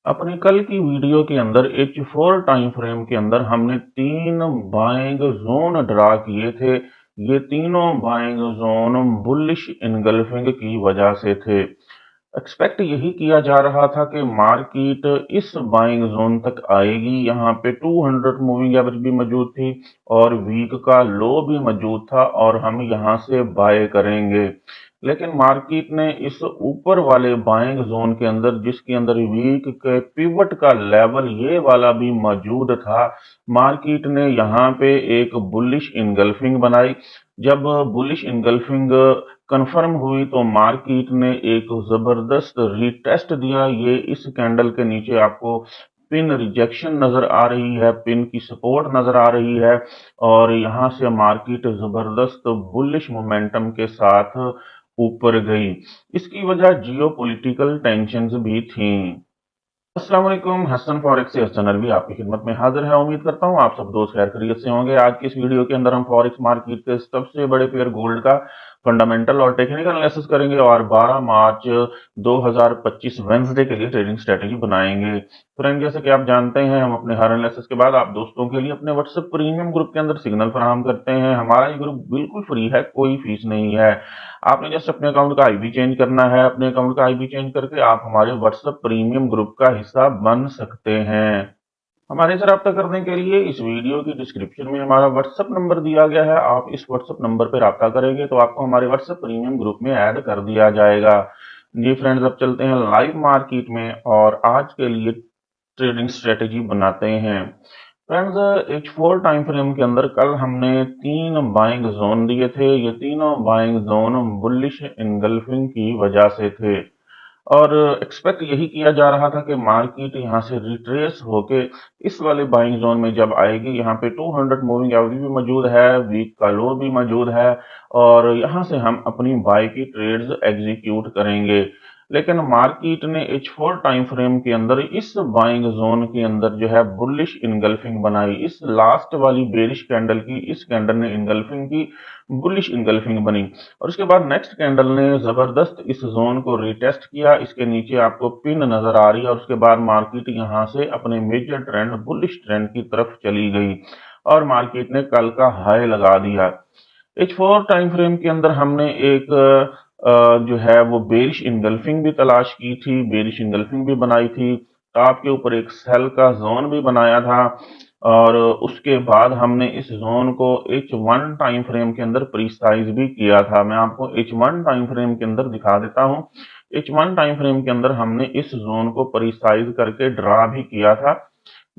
अपनी कल की वीडियो के अंदर H4 टाइम फ्रेम के अंदर हमने 3 बाइंग जोन ड्रा किए थे। ये तीनों बाइंग जोन बुलिश इनगल्फिंग की वजह से थे। एक्सपेक्ट यही किया जा रहा था कि मार्केट इस बाइंग जोन तक आएगी। यहाँ पे 200 मूविंग एवरेज भी मौजूद थी और वीक का लो भी मौजूद था और हम यहाँ से बाय करेंगे। लेकिन मार्केट ने इस ऊपर वाले बाइंग जोन के अंदर, जिसके अंदर वीक के पिवट का लेवल ये वाला भी मौजूद था, मार्केट ने यहाँ पे एक बुलिश इनगल्फिंग बनाई। जब बुलिश इनगल्फिंग कंफर्म हुई तो मार्केट ने एक जबरदस्त रीटेस्ट दिया। ये इस कैंडल के नीचे आपको पिन रिजेक्शन नजर आ रही है, पिन की सपोर्ट नजर आ रही है और यहां से मार्केट जबरदस्त बुलिश मोमेंटम के साथ ऊपर गई। इसकी वजह जियो पॉलिटिकल टेंशंस भी थी। अस्सलाम वालेकुम, हसन फॉरेक्स से हसन अरबी आपकी खिदमत में हाजिर है। उम्मीद करता हूँ आप सब दोस्त खैर खैरियत से होंगे। आज की इस वीडियो के अंदर हम फॉरेक्स मार्केट के सबसे बड़े पेयर गोल्ड का फंडामेंटल और टेक्निकल एनालिसिस करेंगे और 12 मार्च 2025 वेंसडे के लिए ट्रेडिंग स्ट्रेटेजी बनाएंगे। फ्रेंड, जैसे कि आप जानते हैं, हम अपने हर एनालिसिस के बाद आप दोस्तों के लिए अपने व्हाट्सएप प्रीमियम ग्रुप के अंदर सिग्नल फराहम करते हैं। हमारा ये ग्रुप बिल्कुल फ्री है, कोई फीस नहीं है। आपने जस्ट अपने अकाउंट का आईबी चेंज करना है। अपने अकाउंट का आईबी चेंज करके आप हमारे व्हाट्सएप प्रीमियम ग्रुप का हिस्सा बन सकते हैं। हमारे से राब्ता करने के लिए इस वीडियो की डिस्क्रिप्शन में हमारा व्हाट्सएप नंबर दिया गया है। आप इस व्हाट्सएप नंबर पर राब्ता करेंगे तो आपको हमारे व्हाट्सएप प्रीमियम ग्रुप में ऐड कर दिया जाएगा। जी फ्रेंड्स, अब चलते हैं लाइव मार्केट में और आज के लिए ट्रेडिंग स्ट्रेटेजी बनाते हैं। फ्रेंड्स, H4 टाइम फ्रेम के अंदर कल हमने 3 बाइंग जोन दिए थे। ये तीनों बाइंग जोन बुलिश इनगल्फिंग की वजह से थे और एक्सपेक्ट यही किया जा रहा था कि मार्केट यहाँ से रिट्रेस होके इस वाले बाइंग जोन में जब आएगी। यहाँ पे 200 मूविंग एवरेज भी मौजूद है, वीक का लो भी मौजूद है और यहाँ से हम अपनी बाय की ट्रेड्स एग्जीक्यूट करेंगे। लेकिन मार्केट ने H4 टाइम फ्रेम के अंदर इस बाइंग जोन के अंदर जो है बुलिश इनगल्फिंग बनाई। इस लास्ट वाली बेरिश कैंडल की इस कैंडल ने इनगल्फिंग की, बुलिश इनगल्फिंग बनी और उसके बाद नेक्स्ट कैंडल ने जबरदस्त इस जोन को रिटेस्ट किया। इसके नीचे आपको पिन नजर आ रही है और उसके बाद मार्केट यहां से अपने मेजर ट्रेंड बुलिश ट्रेंड की तरफ चली गई और मार्केट ने कल का हाई लगा दिया। H4 टाइम फ्रेम के अंदर हमने एक जो है वो बेरिश इनगल्फिंग भी तलाश की थी, बेरिश इनगल्फिंग भी बनाई थी। टॉप के ऊपर एक सेल का जोन भी बनाया था और उसके बाद हमने इस जोन को H1 टाइम फ्रेम के अंदर प्रिसाइज भी किया था। मैं आपको H1 टाइम फ्रेम के अंदर दिखा देता हूं। H1 टाइम फ्रेम के अंदर हमने इस जोन को प्रिसाइज करके ड्रा भी किया था।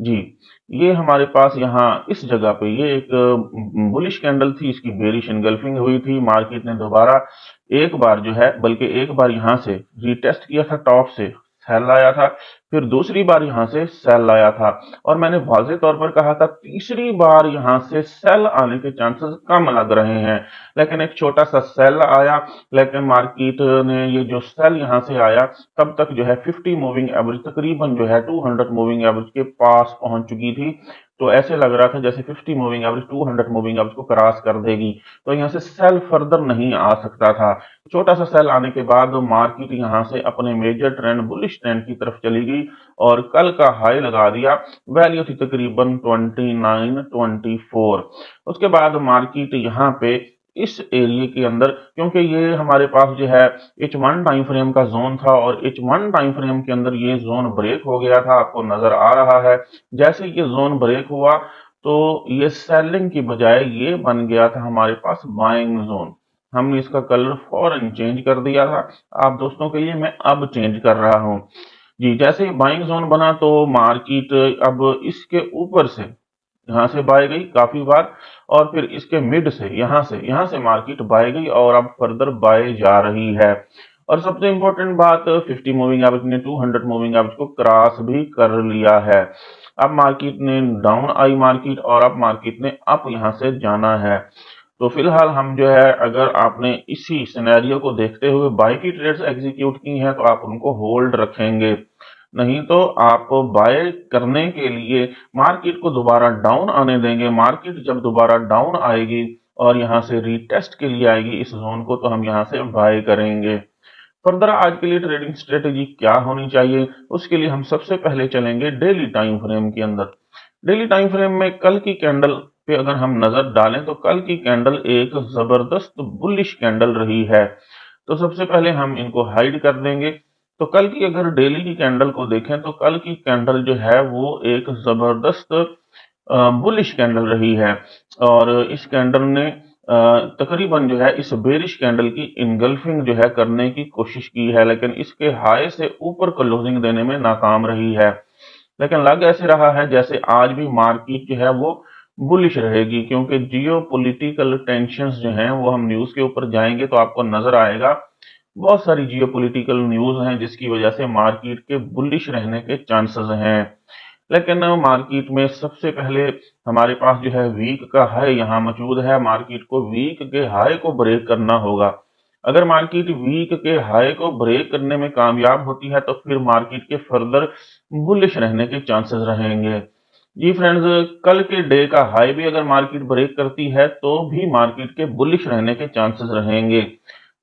जी, ये हमारे पास यहाँ इस जगह पे ये एक बुलिश कैंडल थी, इसकी बेरिश एनगल्फिंग हुई थी। मार्केट ने दोबारा एक बार जो है, बल्कि एक बार यहाँ से रिटेस्ट किया था, टॉप से सेल आया था, फिर दूसरी बार यहाँ से सेल आया था और मैंने वाजे तौर पर कहा था तीसरी बार यहाँ से सेल आने के चांसेस कम लग रहे हैं। लेकिन एक छोटा सा सेल आया, लेकिन मार्केट ने ये जो सेल यहाँ से आया तब तक जो है 50 मूविंग एवरेज तकरीबन जो है 200 मूविंग एवरेज के पास पहुंच चुकी थी। तो ऐसे लग रहा था जैसे 50 मूविंग एवरेज 200 मूविंग एवरेज को क्रॉस कर देगी, तो यहाँ से सेल फर्दर नहीं आ सकता था। छोटा सा सेल आने के बाद मार्केट यहाँ से अपने मेजर ट्रेंड बुलिश ट्रेंड की तरफ चली गई और कल का हाई लगा दिया। वैल्यू थी तकरीबन 2924। उसके बाद मार्केट यहाँ पे इस एरिया के अंदर, क्योंकि ये हमारे पास जो है H1 टाइम फ्रेम का जोन था और H1 टाइम फ्रेम के अंदर ये जोन ब्रेक हो गया था, आपको नजर आ रहा है। जैसे ये जोन ब्रेक हुआ तो ये सेलिंग की बजाय ये बन गया था हमारे पास बाइंग जोन। हमने इसका कलर फौरन चेंज कर दिया था। आप दोस्तों के लिए मैं अब चेंज कर रहा हूं। जी, जैसे बाइंग जोन बना तो मार्केट अब इसके ऊपर से यहाँ से बाय गई काफी बार और फिर इसके मिड से यहाँ से मार्केट बाय गई और अब फर्दर बाय जा रही है। और सबसे इंपॉर्टेंट बात, 50 मूविंग एवरेज ने 200 मूविंग एवरेज को क्रॉस भी कर लिया है। अब मार्केट ने डाउन आई मार्केट और अब मार्केट ने अप यहाँ से जाना है। तो फिलहाल हम जो है, अगर आपने इसी सिनेरियो को देखते हुए बाय की ट्रेड्स एग्जीक्यूट की हैं तो आप उनको होल्ड रखेंगे, नहीं तो आप बाय करने के लिए मार्केट को दोबारा डाउन आने देंगे। मार्केट जब दोबारा डाउन आएगी और यहाँ से रीटेस्ट के लिए आएगी इस जोन को, तो हम यहाँ से बाय करेंगे। फर्दर आज के लिए ट्रेडिंग स्ट्रेटेजी क्या होनी चाहिए, उसके लिए हम सबसे पहले चलेंगे डेली टाइम फ्रेम के अंदर। डेली टाइम फ्रेम में कल की कैंडल पे अगर हम नजर डालें तो कल की कैंडल एक जबरदस्त बुलिश कैंडल रही है। तो सबसे पहले हम इनको हाइड कर देंगे। तो कल की अगर डेली की कैंडल को देखें तो कल की कैंडल जो है वो एक जबरदस्त बुलिश कैंडल रही है, और इस कैंडल ने तकरीबन जो है इस बेरिश कैंडल की इनगल्फिंग जो है करने की कोशिश की है, लेकिन इसके हाई से ऊपर क्लोजिंग देने में नाकाम रही है। लेकिन लग ऐसे रहा है जैसे आज भी मार्केट जो है वो बुलिश रहेगी, क्योंकि जियो पॉलिटिकल टेंशंस जो हैं वो हम न्यूज के ऊपर जाएंगे तो आपको नजर आएगा बहुत सारी जियो पॉलिटिकल न्यूज हैं जिसकी वजह से मार्केट के बुलिश रहने के चांसेस हैं। लेकिन मार्केट में सबसे पहले हमारे पास जो है वीक का हाई यहाँ मौजूद है। मार्केट को वीक के हाई को ब्रेक करना होगा। अगर मार्केट वीक के हाई को ब्रेक करने में कामयाब होती है तो फिर मार्केट के फर्दर बुलिश रहने के चांसेस रहेंगे। जी फ्रेंड्स, कल के डे का हाई भी अगर मार्केट ब्रेक करती है तो भी मार्केट के बुलिश रहने के चांसेस रहेंगे।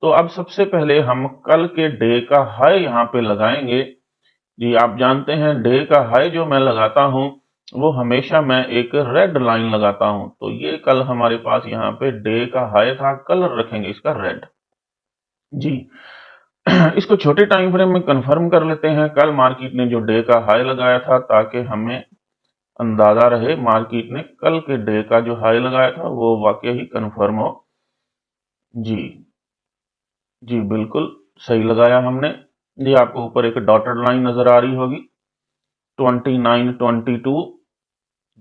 तो अब सबसे पहले हम कल के डे का हाई यहाँ पे लगाएंगे। जी आप जानते हैं डे का हाई जो मैं लगाता हूं वो हमेशा मैं एक रेड लाइन लगाता हूं। तो ये कल हमारे पास यहाँ पे डे का हाई था, कलर रखेंगे इसका रेड। जी इसको छोटे टाइम फ्रेम में कंफर्म कर लेते हैं कल मार्केट ने जो डे का हाई लगाया था, ताकि हमें अंदाजा रहे मार्केट ने कल के डे का जो हाई लगाया था वो वाकई ही कंफर्म हो। जी जी बिल्कुल सही लगाया हमने। जी आपको ऊपर एक डॉटेड लाइन नजर आ रही होगी 2922।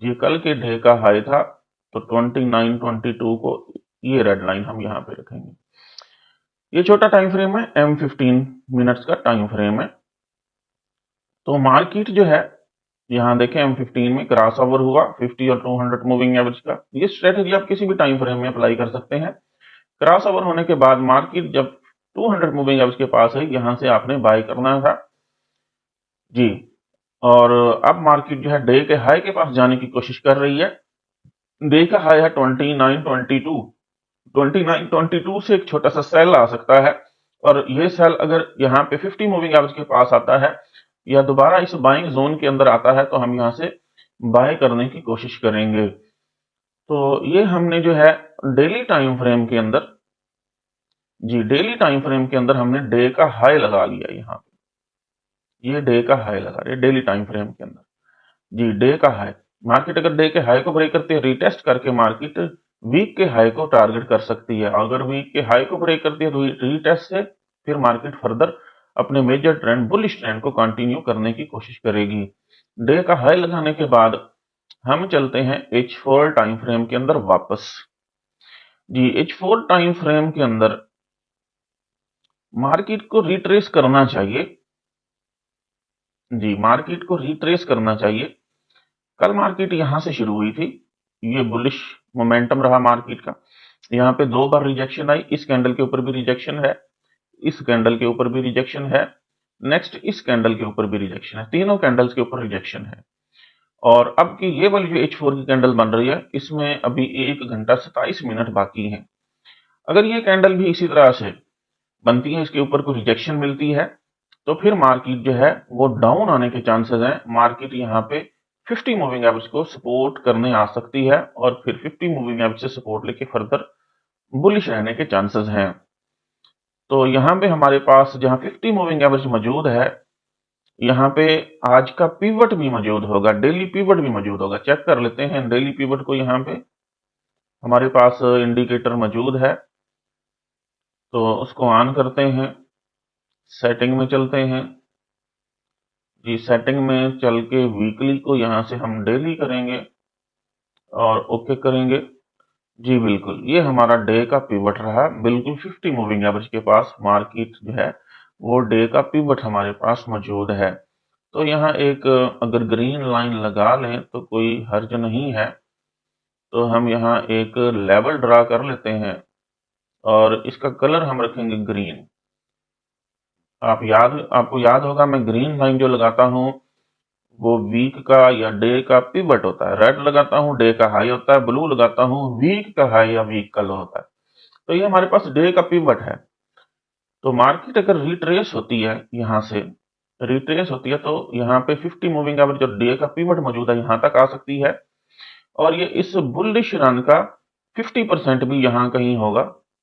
ये कल के डे का हाई था, तो 2922 को ये रेड लाइन हम यहाँ पे रखेंगे। ये छोटा टाइम फ्रेम है, M15 मिनट्स का टाइम फ्रेम है। तो मार्केट जो है यहाँ देखें M15 में क्रॉस ओवर हुआ 50 और 200 मूविंग एवरेज का। ये स्ट्रेटेजी आप किसी भी टाइम फ्रेम में अप्लाई कर सकते हैं। क्रॉस ओवर होने के बाद मार्केट जब 200 मूविंग एवरेज के पास है, यहां से आपने बाय करना था। जी और अब मार्केट जो है डे के हाई के पास जाने की कोशिश कर रही है। डे का हाई है 2922। 2922 से एक छोटा सा सेल आ सकता है, और ये सेल अगर यहाँ पे 50 मूविंग एवरेज के पास आता है या दोबारा इस बाइंग जोन के अंदर आता है तो हम यहाँ से बाय करने की कोशिश करेंगे। तो ये हमने जो है डेली टाइम फ्रेम के अंदर, जी डेली टाइम फ्रेम के अंदर हमने डे का हाई लगा लिया। यहाँ पे ये डे का हाई लगा रहे डेली टाइम फ्रेम के अंदर। जी डे का हाई, मार्केट अगर डे के हाई को ब्रेक करती है रिटेस्ट करके मार्केट वीक के हाई को टारगेट कर सकती है। अगर वीक के हाई को ब्रेक करती है तो रिटेस्ट से फिर मार्केट फर्दर अपने मेजर ट्रेंड बुलिश ट्रेंड को कंटिन्यू करने की कोशिश करेगी। डे का हाई लगाने के बाद हम चलते हैं H4 टाइम फ्रेम के अंदर वापस। जी H4 टाइम फ्रेम के अंदर मार्केट को रिट्रेस करना चाहिए। जी मार्केट को रिट्रेस करना चाहिए। कल मार्केट यहां से शुरू हुई थी, ये बुलिश मोमेंटम रहा मार्केट का। यहाँ पे दो बार रिजेक्शन आई, इस कैंडल के ऊपर भी रिजेक्शन है, इस कैंडल के ऊपर भी रिजेक्शन है, नेक्स्ट इस कैंडल के ऊपर भी रिजेक्शन है, तीनों कैंडल्स के ऊपर रिजेक्शन है। और अब की ये वाली जो H4 की कैंडल बन रही है इसमें अभी 1 घंटा 27 मिनट बाकी है। अगर ये कैंडल भी इसी तरह से बनती है, इसके ऊपर कोई रिजेक्शन मिलती है, तो फिर मार्केट जो है वो डाउन आने के चांसेस हैं। मार्केट यहाँ पे 50 मूविंग एवरेज को सपोर्ट करने आ सकती है और फिर 50 मूविंग एवरेज से सपोर्ट लेके फर्दर बुलिश रहने के चांसेस हैं। तो यहाँ पे हमारे पास जहाँ 50 मूविंग एवरेज मौजूद है, यहाँ पे आज का पिवट भी मौजूद होगा, डेली पिवट भी मौजूद होगा। चेक कर लेते हैं डेली पिवट को। यहाँ पे हमारे पास इंडिकेटर मौजूद है, तो उसको ऑन करते हैं, सेटिंग में चलते हैं। जी सेटिंग में चल के वीकली को यहाँ से हम डेली करेंगे और ओके करेंगे। जी बिल्कुल, ये हमारा डे का पिवट रहा, बिल्कुल 50 मूविंग एवरेज के पास मार्केट जो है वो डे का पिवट हमारे पास मौजूद है। तो यहाँ एक अगर ग्रीन लाइन लगा लें तो कोई हर्ज नहीं है। तो हम यहाँ एक लेवल ड्रा कर लेते हैं और इसका कलर हम रखेंगे ग्रीन। आपको याद होगा मैं ग्रीन लाइन जो लगाता हूँ वो वीक का या डे का पिवट होता है। रेड लगाता हूँ डे का हाई होता है, ब्लू लगाता हूँ वीक का हाई या वीक का लो होता है। तो ये हमारे पास डे का पिवट है। तो मार्केट अगर रिट्रेस होती है, यहां से रिट्रेस होती है तो यहाँ पे 50 मूविंग एवरेज और डे का पिवट मौजूद है, यहां तक आ सकती है। और ये इस बुलिश रन का 50% भी यहाँ कहीं होगा,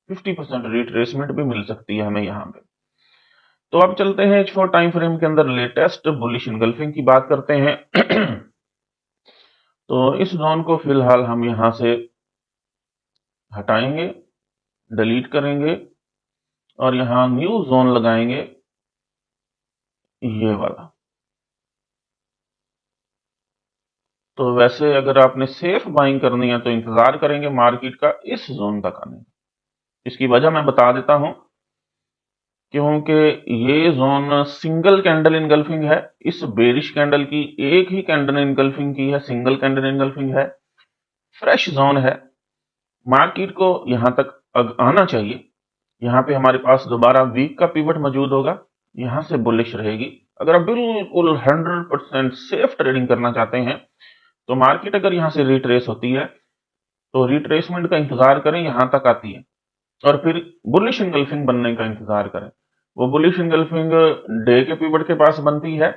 50% रिट्रेसमेंट भी मिल सकती है हमें यहाँ पे। तो अब चलते हैं H4 टाइम फ्रेम के अंदर लेटेस्ट बुलिश इनगल्फिंग की बात करते हैं। तो इस जोन को फिलहाल हम यहां से हटाएंगे, डिलीट करेंगे और यहां न्यू जोन लगाएंगे, ये वाला। तो वैसे अगर आपने सेफ बाइंग करनी है तो इंतजार करेंगे मार्केट का इस जोन तक आने। इसकी वजह मैं बता देता हूं, क्योंकि ये जोन सिंगल कैंडल इनगल्फिंग है। इस बेरिश कैंडल की एक ही कैंडल इनगल्फिंग की है, सिंगल कैंडल इनगल्फिंग है, फ्रेश जोन है। मार्केट को यहां तक आना चाहिए। यहाँ पे हमारे पास दोबारा वीक का पिवट मौजूद होगा, यहां से बुलिश रहेगी। अगर आप बिल्कुल 100% सेफ ट्रेडिंग करना चाहते हैं तो मार्केट अगर यहां से रिट्रेस होती है तो रिट्रेसमेंट का इंतजार करें, यहां तक आती है और फिर बुलिश इनगल्फिंग बनने का इंतजार करें। वो बुलिश इनगल्फिंग डे के पिवट के पास बनती है,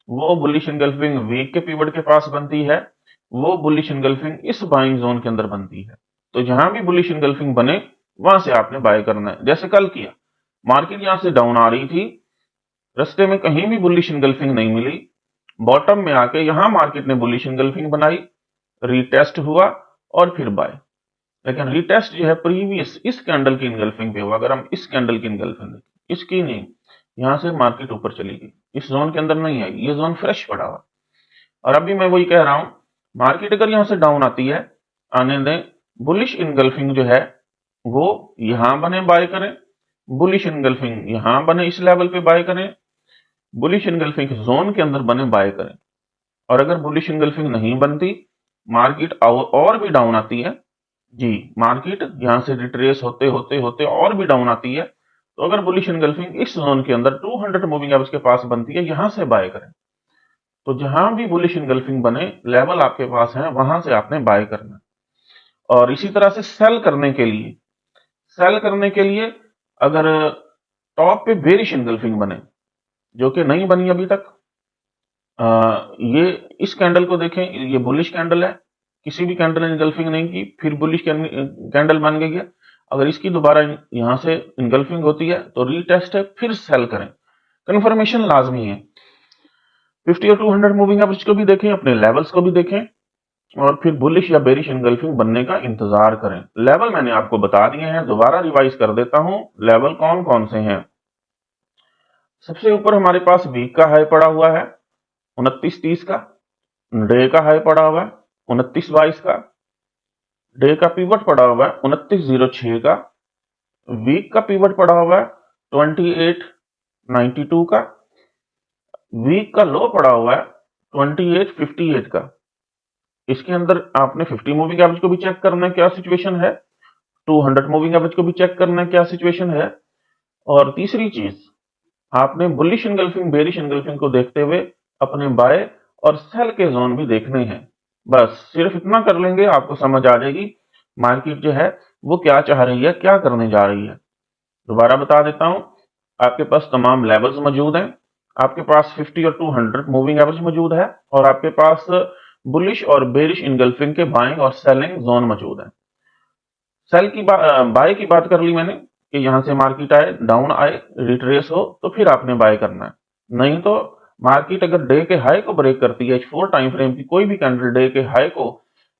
वो बुलिश इनगल्फिंग वीक के पिवट के पास बनती है, वो बुलिश इनगल्फिंग इस बाइंग जोन के अंदर बनती है। तो जहां भी बुलिश इनगल्फिंग बने वहां से आपने बाय करना है। जैसे कल किया, मार्केट यहां से डाउन आ रही थी, रस्ते में कहीं भी बुलिश इनगल्फिंग नहीं मिली, बॉटम में आके यहां मार्केट ने बुलिश इनगल्फिंग बनाई, रिटेस्ट हुआ और फिर बाय। लेकिन रिटेस्ट जो है प्रीवियस इस कैंडल की इनगल्फिंग पे हुआ। अगर हम इस कैंडल की इनगल्फिंग देखें, इसकी नहीं, यहां से मार्केट ऊपर चली गई, इस जोन के अंदर नहीं आई, ये जोन फ्रेश पड़ा हुआ। और अभी मैं वही कह रहा हूं, मार्केट अगर यहां से डाउन आती है, आने दें, बुलिश इनगल्फिंग जो है वो यहां बने बाय करें, बुलिश इनगल्फिंग यहां बने इस लेवल पे बाय करें, बुलिश इनगल्फिंग जोन के अंदर बने बाय करें। और अगर बुलिश इनगल्फिंग नहीं बनती, मार्केट और भी डाउन आती है, जी मार्केट यहां से रिट्रेस होते होते होते और भी डाउन आती है, तो अगर बुलिश इनगल्फिंग इस जोन के अंदर 200 मूविंग एवरेज के पास बनती है, यहां से बाय करें। तो जहां भी बुलिश इनगल्फिंग बने, लेवल आपके पास है, वहां से आपने बाय करना। और इसी तरह से सेल करने के लिए अगर टॉप पे बेरिश इनगल्फिंग बने, जो कि नहीं बनी अभी तक, ये इस कैंडल को देखें, ये बुलिश कैंडल है, किसी भी कैंडल ने इनगल्फिंग नहीं की, फिर बुलिश कैंडल बन गई है। अगर इसकी दोबारा यहां से इनगल्फिंग होती है तो रीटेस्ट है, फिर सेल करें, कंफर्मेशन लाजमी है। 50 और 200 मूविंग एवरेज को भी देखें, अपने लेवल्स को भी देखें और फिर बुलिश या बेरिश इनगल्फिंग बनने का इंतजार करें। लेवल मैंने आपको बता दिए हैं, दोबारा रिवाइज कर देता हूं, लेवल कौन कौन से हैं। सबसे ऊपर हमारे पास वीक का हाई पड़ा हुआ है 29.30 का, डे का हाई पड़ा हुआ है 29.22 का, डे का पिवट पड़ा हुआ है 29.06 का, वीक का पिवट पड़ा हुआ है 28.92 का, वीक का लो पड़ा हुआ है 28.58 का। इसके अंदर आपने 50 मूविंग एवरेज को भी चेक करना है क्या सिचुएशन है, 200 मूविंग एवरेज को भी चेक करना है क्या सिचुएशन है। और तीसरी चीज, आपने बुलिश इनगल्फिंग बेरिश इनगल्फिंग को देखते हुए अपने बाय और सेल के जोन भी देखने हैं। बस सिर्फ इतना कर लेंगे, आपको समझ आ जाएगी मार्केट जो है वो क्या चाह रही है, क्या करने जा रही है। दोबारा बता देता हूं, आपके पास तमाम लेवल्स मौजूद हैं, आपके पास 50 और 200 मूविंग एवरेज मौजूद है और आपके पास बुलिश और बेरिश इनगल्फिंग के बाइंग और सेलिंग जोन मौजूद है। बाय की बात कर ली मैंने कि यहां से मार्केट आए, डाउन आए, रिट्रेस हो तो फिर आपने बाय करना है। नहीं तो मार्केट अगर डे के हाई को ब्रेक करती है, H4 टाइम फ्रेम की कोई भी कैंडल डे के हाई को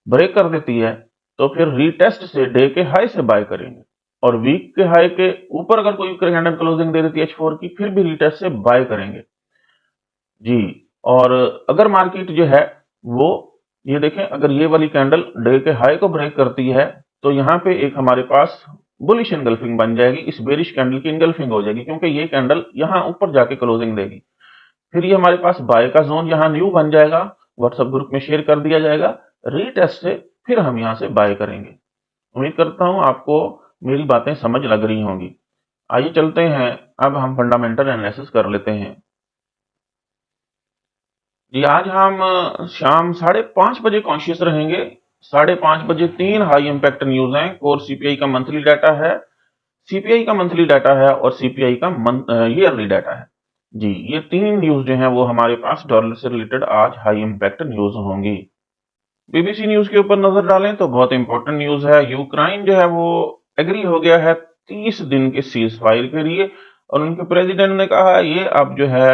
ब्रेक कर देती है, तो फिर रीटेस्ट से डे के हाई से बाय करेंगे। और वीक के हाई के ऊपर अगर कोई कैंडल क्लोजिंग दे देती है H4 की, फिर भी रीटेस्ट से बाय करेंगे जी। और अगर मार्केट जो है वो, ये देखें, अगर ये वाली कैंडल डे के हाई को ब्रेक करती है तो यहाँ पे एक हमारे पास बुलिश इनगल्फिंग बन जाएगी, इस बेरिश कैंडल की इनगल्फिंग हो जाएगी, क्योंकि ये कैंडल यहाँ ऊपर जाके क्लोजिंग देगी। फिर ये हमारे पास बाय का जोन यहाँ न्यू बन जाएगा, व्हाट्सएप ग्रुप में शेयर कर दिया जाएगा, रीटेस्ट से फिर हम यहाँ से बाय करेंगे। उम्मीद करता हूं आपको मेरी बातें समझ लग रही होंगी। आइए चलते हैं, अब हम फंडामेंटल एनालिसिस कर लेते हैं जी। आज हम शाम 5:30 बजे कॉन्शियस रहेंगे। 5:30 बजे 3 हाई इंपैक्ट न्यूज हैं। कोर सीपीआई का मंथली डाटा है, सीपीआई का मंथली डाटा है और सीपीआई का ईयरली डाटा है। जी, ये तीन न्यूज जो है वो हमारे पास डॉलर से रिलेटेड आज हाई इंपैक्ट न्यूज होंगी। बीबीसी न्यूज के ऊपर नजर डालें तो बहुत इंपॉर्टेंट न्यूज है। यूक्रेन जो है वो एग्री हो गया है 30 दिन के सीज फायर के लिए और उनके प्रेसिडेंट ने कहा ये अब जो है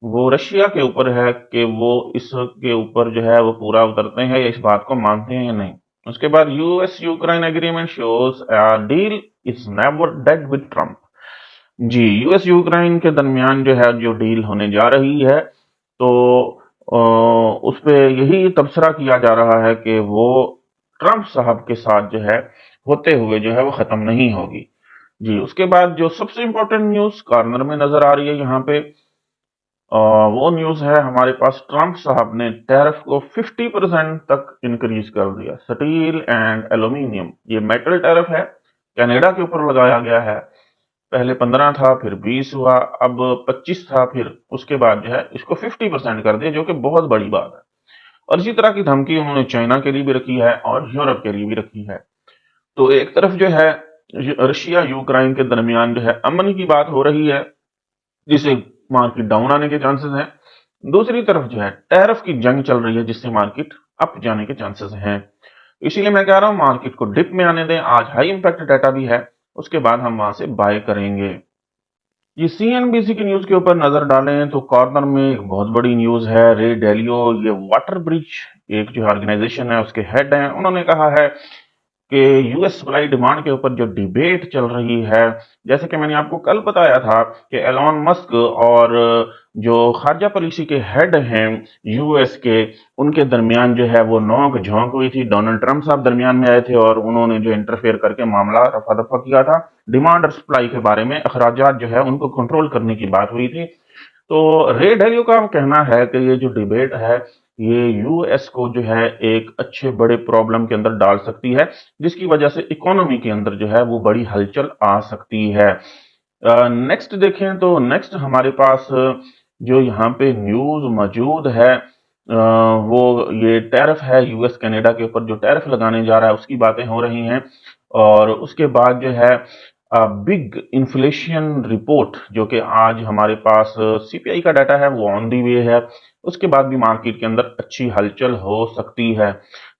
वो रशिया के ऊपर है कि वो इसके ऊपर जो है वो पूरा उतरते हैं या इस बात को मानते हैं या नहीं। उसके बाद US Ukraine agreement shows a deal is never dead with Trump. जी, यूएस यूक्रेन के दरमियान जो है जो डील होने जा रही है तो उस पे यही तबसरा किया जा रहा है कि वो ट्रंप साहब के साथ जो है होते हुए जो है वो खत्म नहीं होगी। जी, उसके बाद जो सबसे इंपॉर्टेंट न्यूज कॉर्नर में नजर आ रही है यहाँ पे वो न्यूज है हमारे पास। ट्रंप साहब ने टैरिफ को 50% तक इंक्रीज कर दिया। स्टील एंड एल्यूमिनियम ये मेटल टैरिफ है, कनाडा के ऊपर लगाया गया है। पहले 15 था, फिर 20 हुआ, अब 25 था, फिर उसके बाद जो है इसको 50% कर दिया, जो कि बहुत बड़ी बात है। और इसी तरह की धमकी उन्होंने चाइना के लिए भी रखी है और यूरोप के लिए भी रखी है। तो एक तरफ जो है रशिया यूक्रेन के दरमियान जो है अमन की बात हो रही है, जिससे मार्केट डाउन आने के चांसेस हैं। दूसरी तरफ जो है टैरिफ की जंग चल रही है, जिससे मार्केट अप जाने के चांसेस हैं। इसीलिए मैं कह रहा हूं मार्केट को डिप में आने दें। आज हाई इंपैक्ट डाटा भी है, उसके बाद हम वहां से बाय करेंगे। ये सीएनबीसी की न्यूज के ऊपर नजर डालें तो कॉर्नर में एक बहुत बड़ी न्यूज है। रे डेलियो ये वाटर ब्रिज एक जो ऑर्गेनाइजेशन है उसके हेड हैं, उन्होंने कहा है कि यूएस सप्लाई डिमांड के ऊपर जो डिबेट चल रही है, जैसे कि मैंने आपको कल बताया था कि एलॉन मस्क और जो खारजा पॉलिसी के हेड हैं यूएस के, उनके दरमियान जो है वो नोक झोंक हुई थी। डोनाल्ड ट्रंप साहब दरमियान में आए थे और उन्होंने जो इंटरफेयर करके मामला रफा दफा किया था। डिमांड और सप्लाई के बारे में अखराजात जो है उनको कंट्रोल करने की बात हुई थी। तो रे डेलियो का कहना है कि ये जो डिबेट है ये यूएस को जो है एक अच्छे बड़े प्रॉब्लम के अंदर डाल सकती है, जिसकी वजह से इकोनॉमी के अंदर जो है वो बड़ी हलचल आ सकती है। नेक्स्ट देखें तो नेक्स्ट हमारे पास जो यहाँ पे न्यूज मौजूद है वो ये टैरिफ है। यूएस कनाडा के ऊपर जो टैरिफ लगाने जा रहा है उसकी बातें हो रही हैं। और उसके बाद जो है बिग इन्फ्लेशन रिपोर्ट जो कि आज हमारे पास सीपीआई का डाटा है वो ऑन दी वे है। उसके बाद भी मार्केट के अंदर अच्छी हलचल हो सकती है।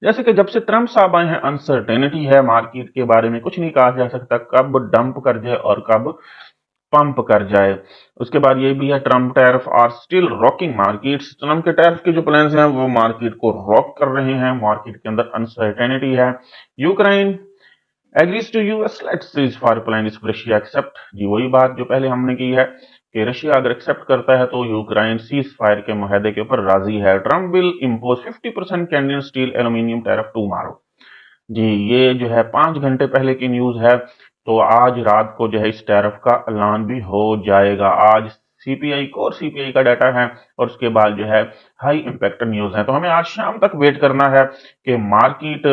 जैसे कि जब से ट्रंप साहब आए हैं अनसर्टेनिटी है, मार्केट के बारे में कुछ नहीं कहा जा सकता, कब डंप कर जाए और कब पंप कर जाए। उसके बाद ये भी है Trump tariff are still rocking markets. Trump के टैरिफ के जो प्लान्स हैं वो मार्केट को रॉक कर रहे हैं, मार्केट के अंदर अनसर्टेनिटी है। Ukraine agrees to US led's ceasefire plan if Russia accept. जी वही बात जो पहले हमने की है कि रशिया अगर एक्सेप्ट करता है तो यूक्रेन सीज फायर के मुआहदे के ऊपर राजी है। Trump will impose 50% Canadian steel aluminium tariff tomorrow. जी, ये जो है 5 घंटे पहले की न्यूज है। तो आज रात को जो है इस टैरिफ का ऐलान भी हो जाएगा। आज सीपीआई कोर सीपीआई का डाटा है और उसके बाद जो है हाई इंपैक्ट न्यूज है। तो हमें आज शाम तक वेट करना है कि मार्केट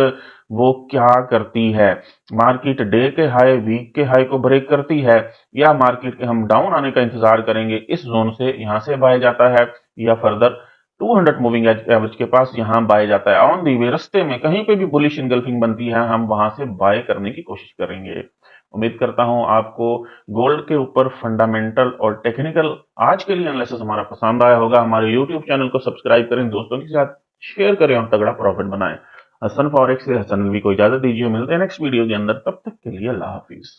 वो क्या करती है। मार्केट डे के हाई वीक के हाई को ब्रेक करती है या मार्केट के हम डाउन आने का इंतजार करेंगे, इस जोन से यहां से बाय जाता है या फर्दर 200 मूविंग एवरेज के पास यहां बाय जाता है। ऑन दी वे रास्ते में कहीं पे भी बुलिश इनगल्फिंग बनती है हम वहां से बाय करने की कोशिश करेंगे। उम्मीद करता हूं आपको गोल्ड के ऊपर फंडामेंटल और टेक्निकल आज के लिए एनालिसिस हमारा पसंद आया होगा। हमारे यूट्यूब चैनल को सब्सक्राइब करें, दोस्तों के साथ शेयर करें और तगड़ा प्रॉफिट बनाएं। हसन फॉरेक्स से हसन भी को इजाजत दीजिए, मिलते हैं नेक्स्ट वीडियो के अंदर, तब तक के लिए अल्लाह हाफिज।